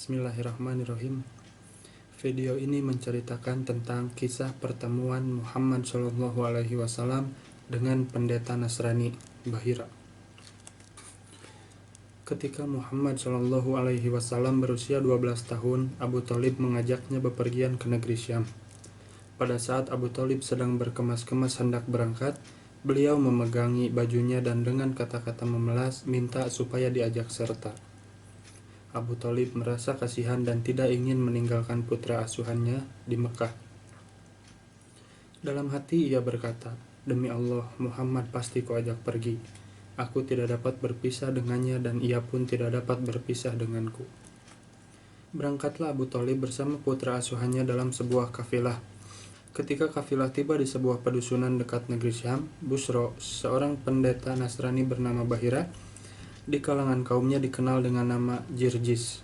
Bismillahirrahmanirrahim. Video ini menceritakan tentang kisah pertemuan Muhammad SAW dengan pendeta Nasrani Bahira. Ketika Muhammad SAW berusia 12 tahun, Abu Thalib mengajaknya bepergian ke negeri Syam. Pada saat Abu Thalib sedang berkemas-kemas hendak berangkat, beliau memegangi bajunya dan dengan kata-kata memelas minta supaya diajak serta. Abu Thalib merasa kasihan dan tidak ingin meninggalkan putra asuhannya di Mekah. Dalam hati ia berkata, "Demi Allah, Muhammad pasti kuajak pergi. Aku tidak dapat berpisah dengannya dan ia pun tidak dapat berpisah denganku." Berangkatlah Abu Thalib bersama putra asuhannya dalam sebuah kafilah. Ketika kafilah tiba di sebuah pedusunan dekat negeri Syam, Busro, seorang pendeta Nasrani bernama Bahira, di kalangan kaumnya dikenal dengan nama Jirjis.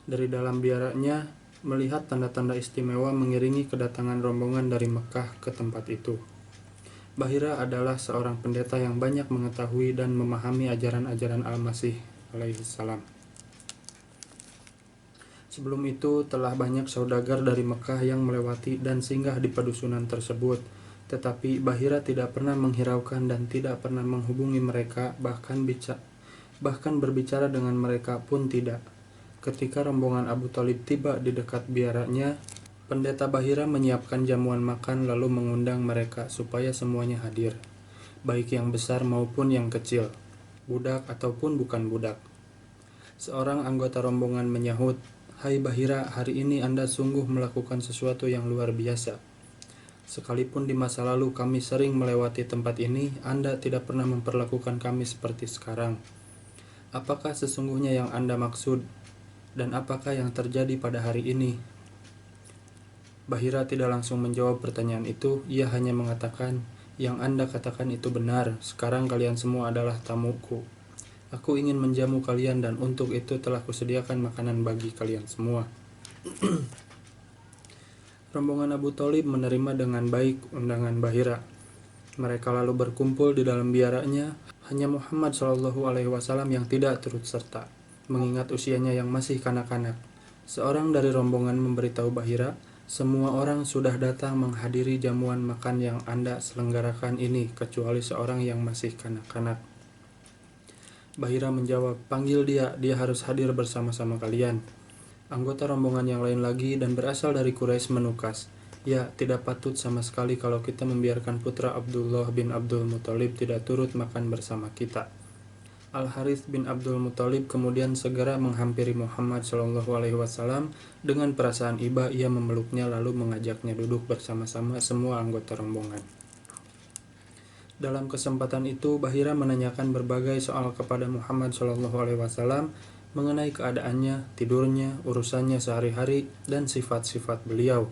Dari dalam biaranya melihat tanda-tanda istimewa mengiringi kedatangan rombongan dari Mekah ke tempat itu. Bahira adalah seorang pendeta yang banyak mengetahui dan memahami ajaran-ajaran Al-Masih alaihissalam. Sebelum itu telah banyak saudagar dari Mekah yang melewati dan singgah di pedusunan tersebut. Tetapi Bahira tidak pernah menghiraukan dan tidak pernah menghubungi mereka, bahkan berbicara dengan mereka pun tidak. Ketika rombongan Abu Thalib tiba di dekat biaranya, pendeta Bahira menyiapkan jamuan makan lalu mengundang mereka supaya semuanya hadir, baik yang besar maupun yang kecil, budak ataupun bukan budak. Seorang anggota rombongan menyahut, "Hai Bahira, hari ini Anda sungguh melakukan sesuatu yang luar biasa. Sekalipun di masa lalu kami sering melewati tempat ini, Anda tidak pernah memperlakukan kami seperti sekarang. Apakah sesungguhnya yang Anda maksud? Dan apakah yang terjadi pada hari ini?" Bahira tidak langsung menjawab pertanyaan itu. Ia hanya mengatakan, "Yang Anda katakan itu benar. Sekarang kalian semua adalah tamuku. Aku ingin menjamu kalian dan untuk itu telah kusediakan makanan bagi kalian semua." Rombongan Abu Thalib menerima dengan baik undangan Bahira. Mereka lalu berkumpul di dalam biaranya. Hanya Muhammad SAW yang tidak turut serta, mengingat usianya yang masih kanak-kanak. Seorang dari rombongan memberitahu Bahira, "Semua orang sudah datang menghadiri jamuan makan yang Anda selenggarakan ini, kecuali seorang yang masih kanak-kanak." Bahira menjawab, "Panggil dia harus hadir bersama-sama kalian." Anggota rombongan yang lain lagi dan berasal dari Quraisy menukas, "Ya, tidak patut sama sekali kalau kita membiarkan putra Abdullah bin Abdul Muthalib tidak turut makan bersama kita." Al-Harits bin Abdul Muthalib kemudian segera menghampiri Muhammad SAW. Dengan perasaan iba ia memeluknya lalu mengajaknya duduk bersama-sama semua anggota rombongan. Dalam kesempatan itu, Bahira menanyakan berbagai soal kepada Muhammad SAW mengenai keadaannya, tidurnya, urusannya sehari-hari, dan sifat-sifat beliau.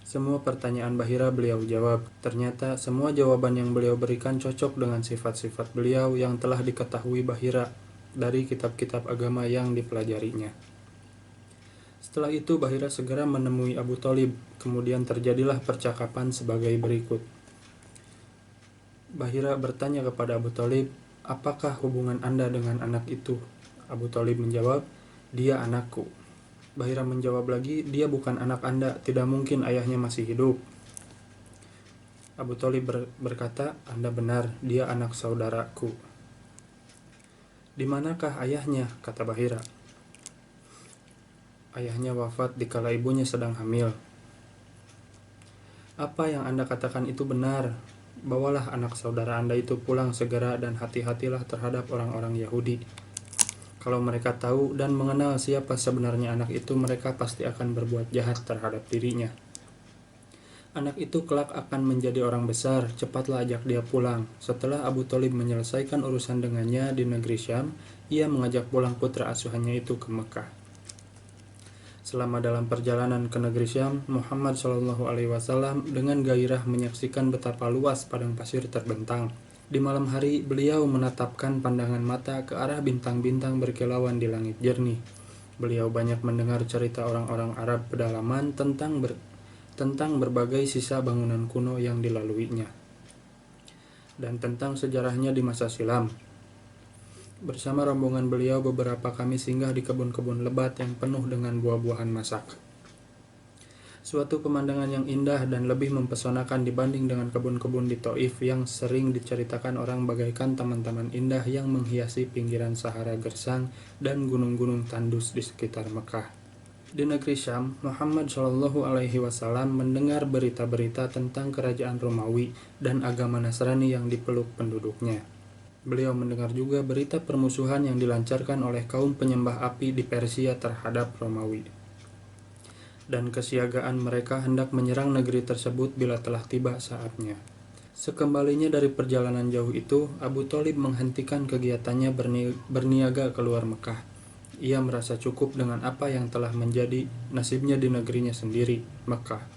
Semua pertanyaan Bahira beliau jawab. Ternyata semua jawaban yang beliau berikan cocok dengan sifat-sifat beliau yang telah diketahui Bahira dari kitab-kitab agama yang dipelajarinya. Setelah itu Bahira segera menemui Abu Thalib. Kemudian terjadilah percakapan sebagai berikut. Bahira bertanya kepada Abu Thalib, "Apakah hubungan Anda dengan anak itu?" Abu Thalib menjawab, "Dia anakku." Bahira menjawab lagi, "Dia bukan anak Anda, tidak mungkin ayahnya masih hidup." Abu Thalib berkata, "Anda benar, dia anak saudaraku." "Di manakah ayahnya?" kata Bahira. "Ayahnya wafat dikala ibunya sedang hamil." "Apa yang Anda katakan itu benar. Bawalah anak saudara Anda itu pulang segera dan hati-hatilah terhadap orang-orang Yahudi. Kalau mereka tahu dan mengenal siapa sebenarnya anak itu, mereka pasti akan berbuat jahat terhadap dirinya. Anak itu kelak akan menjadi orang besar, cepatlah ajak dia pulang." Setelah Abu Thalib menyelesaikan urusan dengannya di negeri Syam, ia mengajak pulang putra asuhannya itu ke Mekah. Selama dalam perjalanan ke negeri Syam, Muhammad SAW dengan gairah menyaksikan betapa luas padang pasir terbentang. Di malam hari, beliau menatapkan pandangan mata ke arah bintang-bintang berkilauan di langit jernih. Beliau banyak mendengar cerita orang-orang Arab pedalaman tentang berbagai sisa bangunan kuno yang dilaluinya, dan tentang sejarahnya di masa silam. Bersama rombongan beliau beberapa kami singgah di kebun-kebun lebat yang penuh dengan buah-buahan masak. Suatu pemandangan yang indah dan lebih mempesonakan dibanding dengan kebun-kebun di Taif yang sering diceritakan orang bagaikan taman-taman indah yang menghiasi pinggiran Sahara gersang dan gunung-gunung tandus di sekitar Mekah. Di negeri Syam, Muhammad SAW mendengar berita-berita tentang kerajaan Romawi dan agama Nasrani yang dipeluk penduduknya. Beliau mendengar juga berita permusuhan yang dilancarkan oleh kaum penyembah api di Persia terhadap Romawi, dan kesiagaan mereka hendak menyerang negeri tersebut bila telah tiba saatnya. Sekembalinya dari perjalanan jauh itu, Abu Thalib menghentikan kegiatannya berniaga keluar Mekah. Ia merasa cukup dengan apa yang telah menjadi nasibnya di negerinya sendiri, Mekah.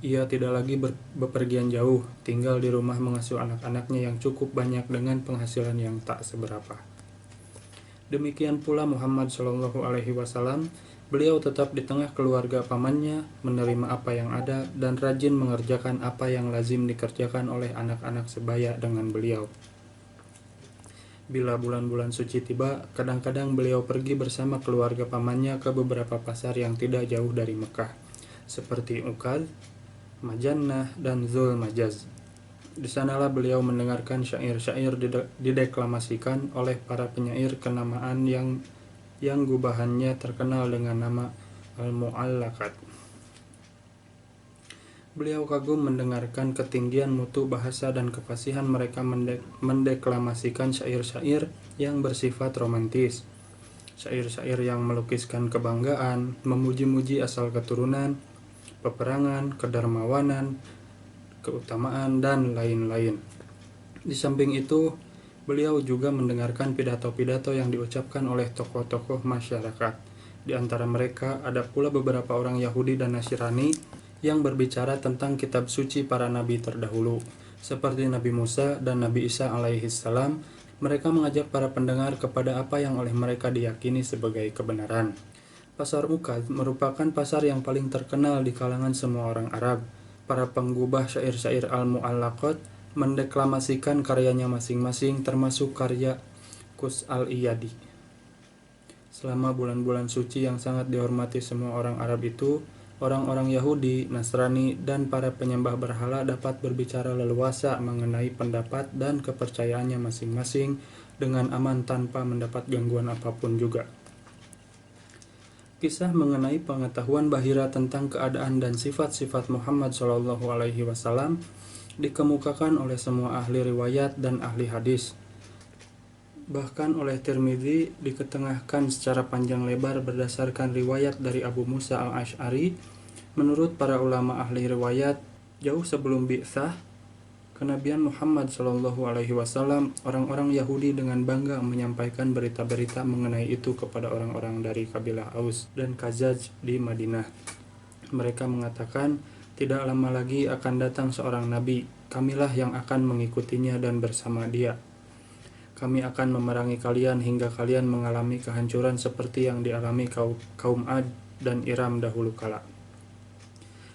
Ia tidak lagi bepergian jauh, tinggal di rumah mengasuh anak-anaknya yang cukup banyak dengan penghasilan yang tak seberapa. Demikian pula Muhammad SAW, beliau tetap di tengah keluarga pamannya, menerima apa yang ada, dan rajin mengerjakan apa yang lazim dikerjakan oleh anak-anak sebaya dengan beliau. Bila bulan-bulan suci tiba, kadang-kadang beliau pergi bersama keluarga pamannya ke beberapa pasar yang tidak jauh dari Mekah, seperti Ukad, Majannah, dan Zul Majaz. Di sanalah beliau mendengarkan syair-syair dideklamasikan oleh para penyair kenamaan yang gubahannya terkenal dengan nama Al-Mu'allaqat. Beliau kagum mendengarkan ketinggian mutu bahasa dan kefasihan mereka mendeklamasikan syair-syair yang bersifat romantis, syair-syair yang melukiskan kebanggaan, memuji-muji asal keturunan, peperangan, kedermawanan, keutamaan, dan lain-lain. Di samping itu, beliau juga mendengarkan pidato-pidato yang diucapkan oleh tokoh-tokoh masyarakat. Di antara mereka ada pula beberapa orang Yahudi dan Nasrani yang berbicara tentang kitab suci para nabi terdahulu, seperti Nabi Musa dan Nabi Isa alaihissalam. Mereka mengajak para pendengar kepada apa yang oleh mereka diyakini sebagai kebenaran. Pasar Ukad merupakan pasar yang paling terkenal di kalangan semua orang Arab. Para penggubah syair-syair Al-Mu'allaqat mendeklamasikan karyanya masing-masing, termasuk karya Qus al-Iyadi. Selama bulan-bulan suci yang sangat dihormati semua orang Arab itu, orang-orang Yahudi, Nasrani, dan para penyembah berhala dapat berbicara leluasa mengenai pendapat dan kepercayaannya masing-masing dengan aman tanpa mendapat gangguan apapun juga. Kisah mengenai pengetahuan bahira tentang keadaan dan sifat-sifat Muhammad SAW dikemukakan oleh semua ahli riwayat dan ahli hadis. Bahkan oleh Tirmidzi diketengahkan secara panjang lebar berdasarkan riwayat dari Abu Musa al-Asy'ari. Menurut para ulama ahli riwayat, jauh sebelum bi'tsah kenabian Muhammad SAW, orang-orang Yahudi dengan bangga menyampaikan berita-berita mengenai itu kepada orang-orang dari kabilah Aus dan Khazraj di Madinah. Mereka mengatakan, tidak lama lagi akan datang seorang nabi, kamilah yang akan mengikutinya dan bersama dia. Kami akan memerangi kalian hingga kalian mengalami kehancuran seperti yang dialami kaum Ad dan Iram dahulu kala.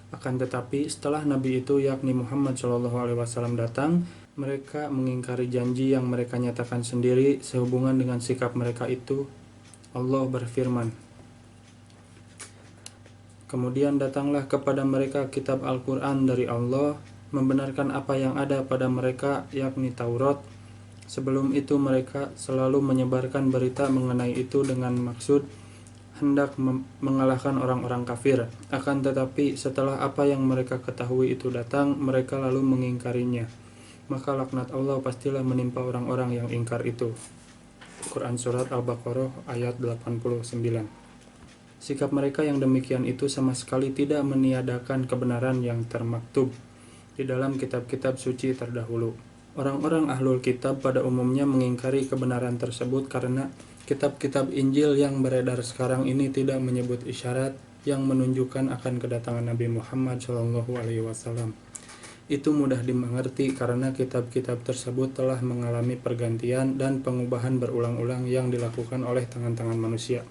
Akan tetapi setelah Nabi itu yakni Muhammad SAW datang, mereka mengingkari janji yang mereka nyatakan sendiri sehubungan dengan sikap mereka itu. Allah berfirman, kemudian datanglah kepada mereka kitab Al-Quran dari Allah, membenarkan apa yang ada pada mereka yakni Taurat. Sebelum itu mereka selalu menyebarkan berita mengenai itu dengan maksud hendak mengalahkan orang-orang kafir. Akan tetapi setelah apa yang mereka ketahui itu datang, mereka lalu mengingkarinya. Maka laknat Allah pastilah menimpa orang-orang yang ingkar itu. Quran Surat Al-Baqarah ayat 89. Sikap mereka yang demikian itu sama sekali tidak meniadakan kebenaran yang termaktub di dalam kitab-kitab suci terdahulu. Orang-orang ahlul kitab pada umumnya mengingkari kebenaran tersebut karena kitab-kitab Injil yang beredar sekarang ini tidak menyebut isyarat yang menunjukkan akan kedatangan Nabi Muhammad SAW. Itu mudah dimengerti karena kitab-kitab tersebut telah mengalami pergantian dan pengubahan berulang-ulang yang dilakukan oleh tangan-tangan manusia.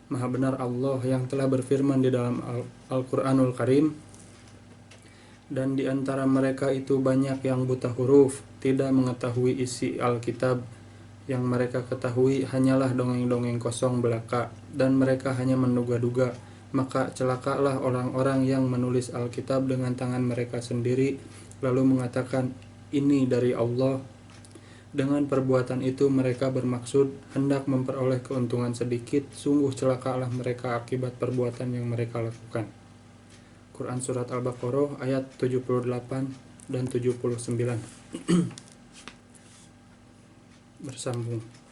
Maha benar Allah yang telah berfirman di dalam Al-Quranul Karim, dan di antara mereka itu banyak yang buta huruf, tidak mengetahui isi Alkitab, Yang mereka ketahui hanyalah dongeng-dongeng kosong belaka, dan mereka hanya menduga-duga. Maka celakalah orang-orang yang menulis Alkitab dengan tangan mereka sendiri, lalu mengatakan, "Ini dari Allah." Dengan perbuatan itu mereka bermaksud hendak memperoleh keuntungan sedikit. Sungguh celakalah mereka akibat perbuatan yang mereka lakukan. Quran Surat Al-Baqarah ayat 78 dan 79. Bersambung.